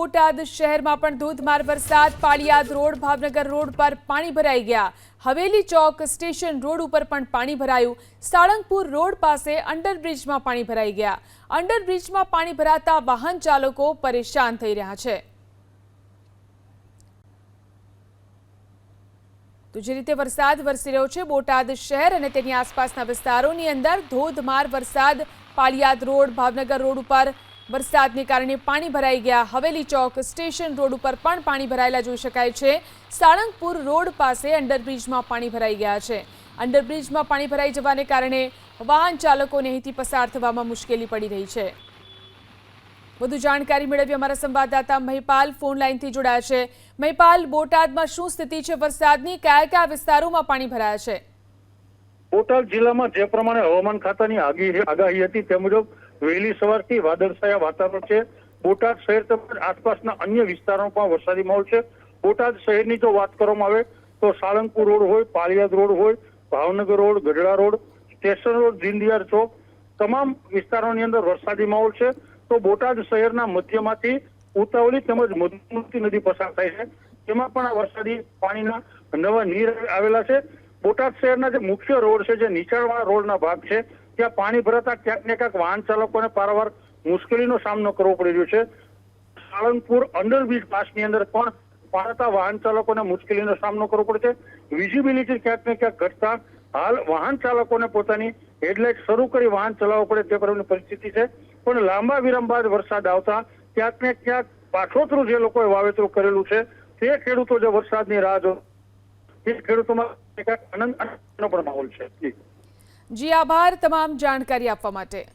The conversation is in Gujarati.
બોટાદ શહેરમાં પણ ધોધમાર વરસાદ. પાળિયાદ રોડ, ભાવનગર રોડ પર પાણી ભરાઈ ગયા. હવેલી ચોક સ્ટેશન રોડ ઉપર પણ પાણી ભરાયું. સાળંગપુર રોડ પાસે અંડરબ્રિજમાં પાણી ભરાઈ ગયા. અંડરબ્રિજમાં પાણી ભરાતા વાહન ચાલકો પરેશાન થઈ રહ્યા છે. તો જે રીતે વરસાદ વરસી રહ્યો છે બોટાદ શહેર અને તેની આસપાસના વિસ્તારોની અંદર ધોધમાર વરસાદ. પાળિયાદ રોડ, ભાવનગર રોડ ઉપર વરસાદને કારણે પાણી ભરાઈ ગયા. હવેલી ચોક સ્ટેશન રોડ ઉપર પણ પાણી ભરાયેલા જોઈ શકાય છે. સાળંગપુર રોડ પાસે અંડરબ્રિજમાં પાણી ભરાઈ ગયા છે. અંડરબ્રિજમાં પાણી ભરાઈ જવાને કારણે વાહન ચાલકોને અહીંથી પસાર થવામાં મુશ્કેલી પડી રહી છે. વધુ જાણકારી મેળવી અમારા સંવાદદાતા મહિપાલ ફોન લાઈનથી જોડાયા છે. મહિપાલ, બોટાદમાં શું સ્થિતિ છે વરસાદની? કયા કયા વિસ્તારોમાં પાણી ભરાયા છે? બોટાદ જિલ્લામાં જે પ્રમાણે હવામાન ખાતાની આગાહી હતી તે મુજબ વહેલી સવારથી વાદળછાયા વાતાવરણ છે. બોટાદ શહેર તેમજ આસપાસના અન્ય વિસ્તારોમાં પણ વરસાદી માહોલ છે. બોટાદ શહેરની જો વાત કરવામાં આવે તો સાળંગપુર રોડ હોય, પાળિયાદ રોડ હોય, Bhavnagar road, Gadhada road, station road, Deendayal Chowk, તમામ વિસ્તારોની અંદર વરસાદી માહોલ છે. તો બોટાદ શહેરના મધ્યમાંથી ઉતાવળી તેમજ મધુમતી નદી પસાર થાય છે. તેમાં પણ આ વરસાદી પાણીના નવા નીર આવેલા છે. બોટાદ શહેરના જે મુખ્ય રોડ છે, જે નીચાણવાળા રોડના ભાગ છે, ત્યાં પાણી ભરાતા ક્યાંક ને ક્યાંક વાહન ચાલકોને પારાવાર મુશ્કેલીનો સામનો કરવો પડી રહ્યો છે. સાળંગપુર અંડરબ્રિજ પાસની અંદર પણ પારતા વાહન ચાલકોને મુશ્કેલીનો સામનો કરવો પડે છે. વિઝિબિલિટી ક્યાંક ને ક્યાંક ઘટતા હાલ વાહન ચાલકોને પોતાની હેડલાઇટ શરૂ કરી વાહન ચલાવવું પડે તે પ્રકારની પરિસ્થિતિ છે. પણ લાંબા વિરામ બાદ વરસાદ આવતા ક્યાંક ને ક્યાંક પાછોતરું જે લોકોએ વાવેતર કરેલું છે તે ખેડૂતો જે વરસાદની રાહ જો તે ખેડૂતોમાં આનંદનો પણ માહોલ છે. જી આભાર તમામ જાણકારી આપવા માટે.